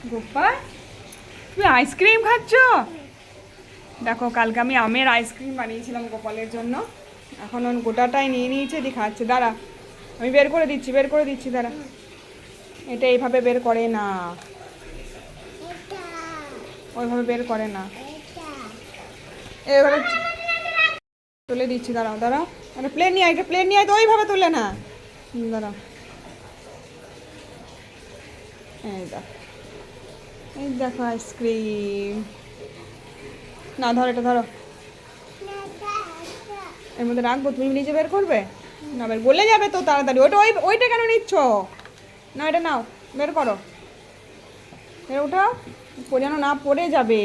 গোপাল তুমি আইসক্রিম খাচ্ছ? দেখো কালকে আমি আমের আইসক্রিম বানিয়েছিলাম গোপালের জন্য। এখন গোটাটাই নিয়ে নিয়েছে, দিয়ে খাচ্ছে। দাঁড়া, আমি বের করে দিচ্ছি দাঁড়া। এটা এইভাবে বের করে না, ওইভাবে বের করে না, এভাবে তুলে দিচ্ছি। দাঁড়াও, মানে প্লেন নিয়ে আয় তো, ওইভাবে তুলে না। দাঁড়াও, এই দেখো আইসক্রিম। না ধরো, এটা ধরো, এর মধ্যে রাখবো, তুমি নিজে বের করবে না? বের গলে যাবে তো তাড়াতাড়ি। ওইটা কেন নিচ্ছ? না এটা নাও, বের করো, এটা উঠাও, যেন না পড়ে যাবে।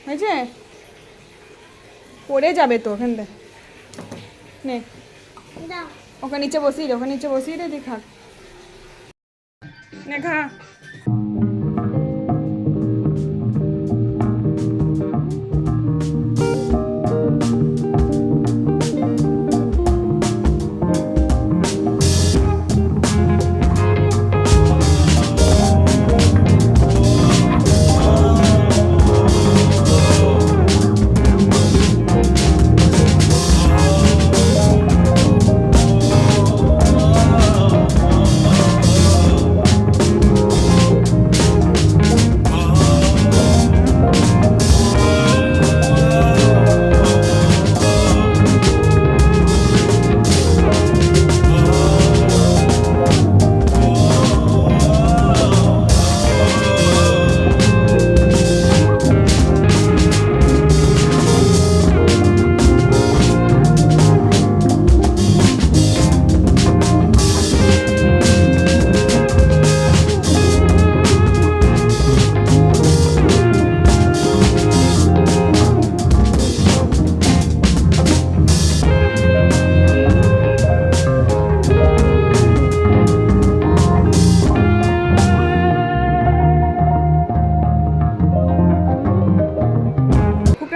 হয়েছে? পড়ে যাবে তো ওখান থেকে। নে, ওখানে নিচে বসিয়ে দে, খা। নে খা।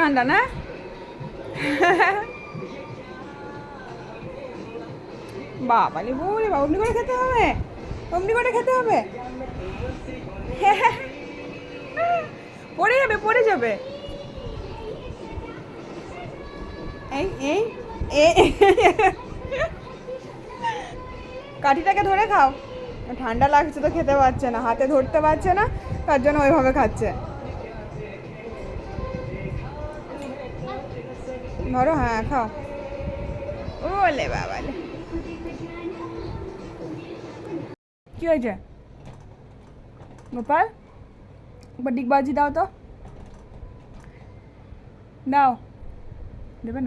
ঠান্ডা না? বাবালে বলে বা, অমনি করে খেতে হবে, পড়ে যাবে। কাঠিটাকে ধরে খাও। ঠান্ডা লাগছে তো খেতে পারছে না, হাতে ধরতে পারছে না, তার জন্য ওইভাবে খাচ্ছে। ধরো, হ্যাঁ খাও। ওলে বাবালে, কি হয়েছে গোপাল? একবার ডিগবাজি দাও তো, দাও। দেবে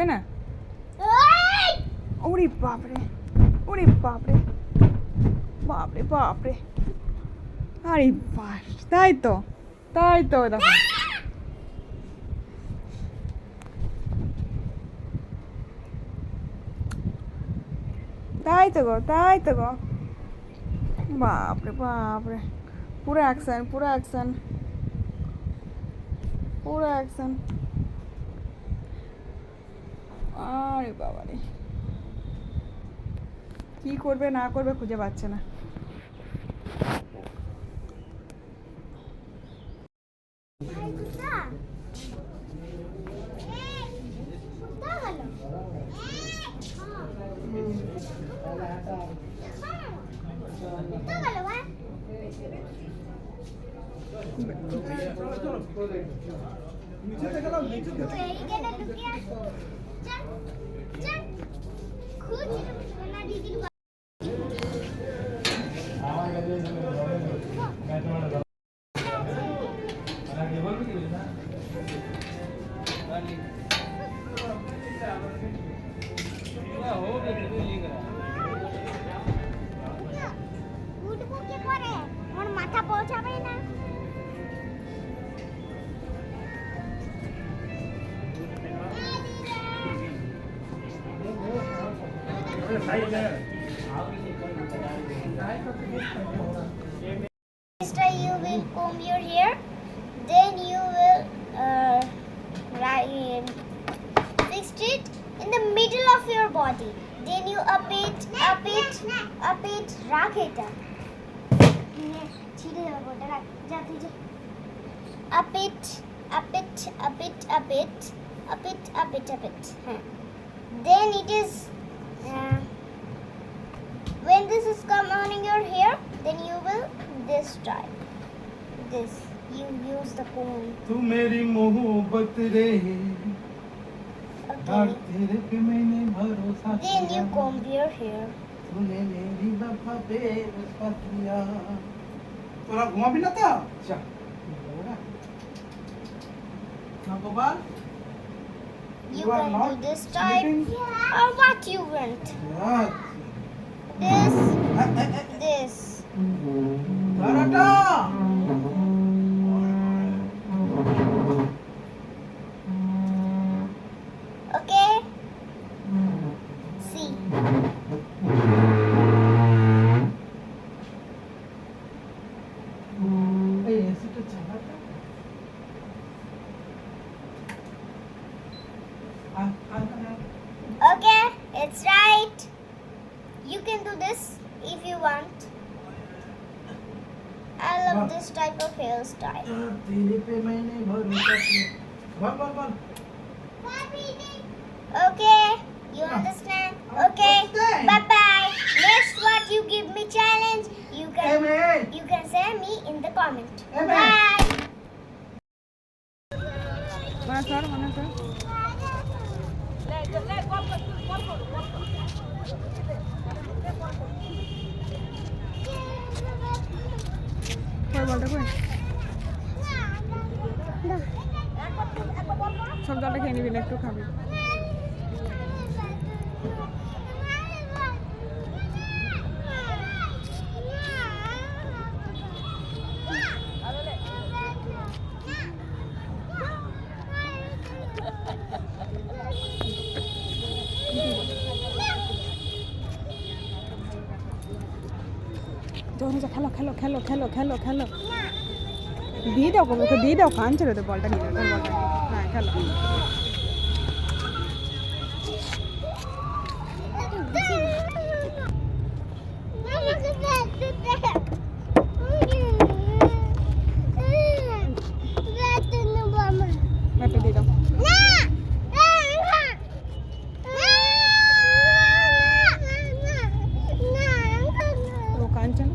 না? ওরে বাপরে, বাপরে। আরে বাস, তাই তো দেখো। তাই তো গো। বাপরে, পুরো অ্যাকশন। আরে বাবারে, কি করবে না করবে খুঁজে পাচ্ছে না। মাথা পৌঁছাবে না। First you will comb your hair, then you will fix it in the middle of your body. Then you up it. রাখ এটা। ছিড়ে যাবে ওটা রাখ। যা তুই যা। Up it. হ্যাঁ। Then it is when this is come on in your hair, then you will this type. This you use the comb. तू मेरी मोहब्बत रे और Okay. तेरे पे मैंने भरोसा Then you किया comb your hair. तूने मेरी वफा पे वफा किया तोरा घुमा भी ना था चल ना Gopal You You are can not do this type. sleeping? Or what you want. यार This. Karate Okay? See. ए ऐसे तो चला था Okay, it's right. You can do this if you want. I love Wow. this type of hairstyle. तेरे पे मैंने भरोसा किया बोल Okay, you understand? Okay, understand. bye bye. Next, what you give me challenge? You Amen. can say me in the comment. Amen. Bye. মনে কর কই বলটা কই সব জলটা খেয়ে নিবি না একটু খাবি যখন খেলো খেলো খেলো খেলো খেলো খেলো দিয়ে দাও ওকে দিয়ে দাও কান ছেড়ে দে বলটা নিয়ে বলটা হ্যাঁ খেলো একটা দিয়ে দাও ও কাঞ্চন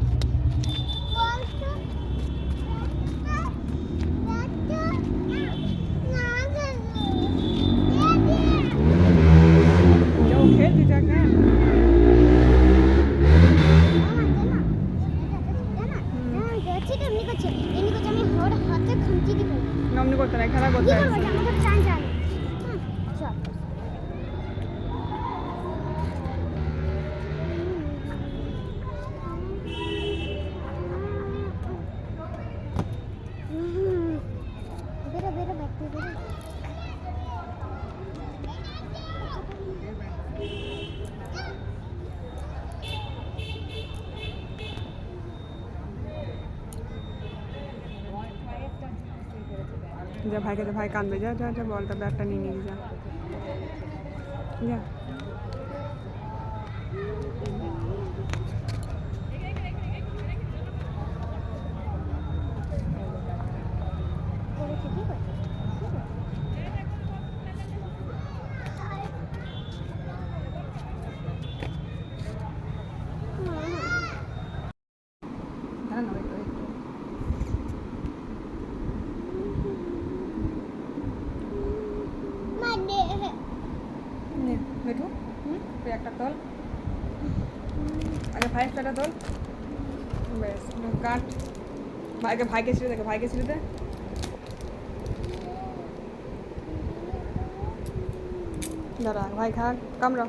যাও খেয়ে দিতে কেন নমনি করতে নাই খেলা করতে আসছে যা ভাইকে যা ভাই কাঁদবে যা যা যা বলটা ব্যাগটা নিয়ে নিবি যা যা দাঁড়া না একটু নে বেটু তুই একটা তোল আগে ভাই একটা তোল বেশ কাট ভাইকে ছিঁড়ে দেখে ভাইকে ছিঁড়ে দে দাঁড়া ভাই খা কামড়া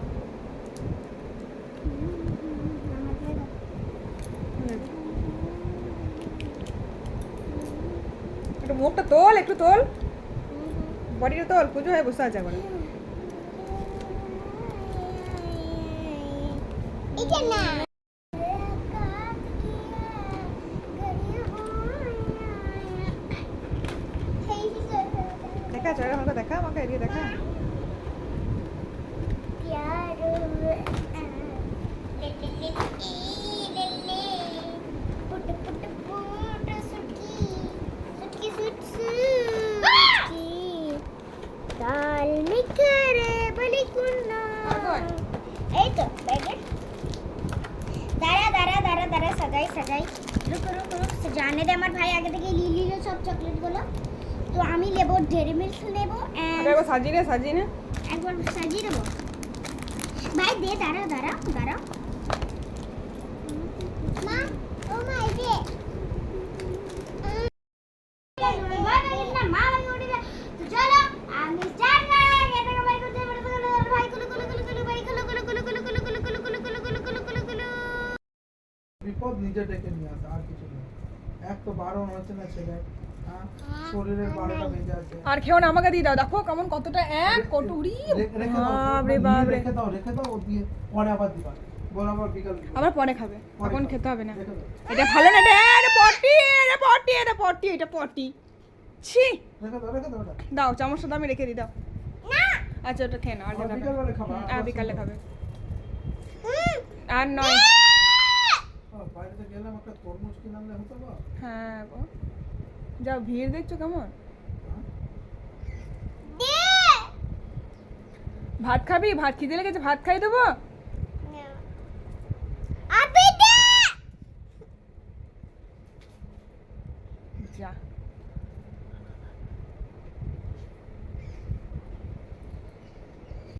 একটু মুখটা তোল একটু তোল বডিটা তোল পুজো হয়ে বসে আছে এখন দেখা চড়া আমাকে দেখা আমাকে এদিকে দেখা সাজাই রুকো রুকো রুকো জানে দে আমার ভাই আগে থেকে লিলি সব চকলেটগুলো তো আমি নেব ডেরি মিল্ক নেব আরে একবার সাজিয়ে নে একবার সাজিয়ে দেবো ভাই দে দাঁড়াও মা ও মা এই দে বিপদ নিজে ডেকে নিয়ে আসে আর কিছু নেই এক তো বারণ হচ্ছে না ছেলে হ্যাঁ, শরীরের 12টা বেজে আছে আর খেও না, আমাকে দিয়ে দাও। দেখো কেমন কতটা এক কটুরি। রেখে দাও বাপরে নিয়ে বাপরে, রেখে দাও ও দিয়ে পরে আবার দিবা বরাবর বিকাল দিবা। আবার পরে খাবে, পরে এখন খাবে। খেতে হবে না। রেখে দাও এটা ভালো না, এটা পটি, এটা পটি। ছি, রেখে দাও ওটা দাও চামচটা দাও, আমি রেখে দিই, দাও। আচ্ছা ওটা খেয়ে নাও, আর আর খাবে বিকালবেলা খাবা হ্যাঁ, বিকালে খাবে। আর নয়, বাইরে গেলাম একটা তরমুজ কিনে আনলে হতো বা হ্যাঁ গো, যাও, ভিড় দেখছো কেমন। ভাত খাবি? ভাত খিদে লেগেছে, ভাত খাই দেবো।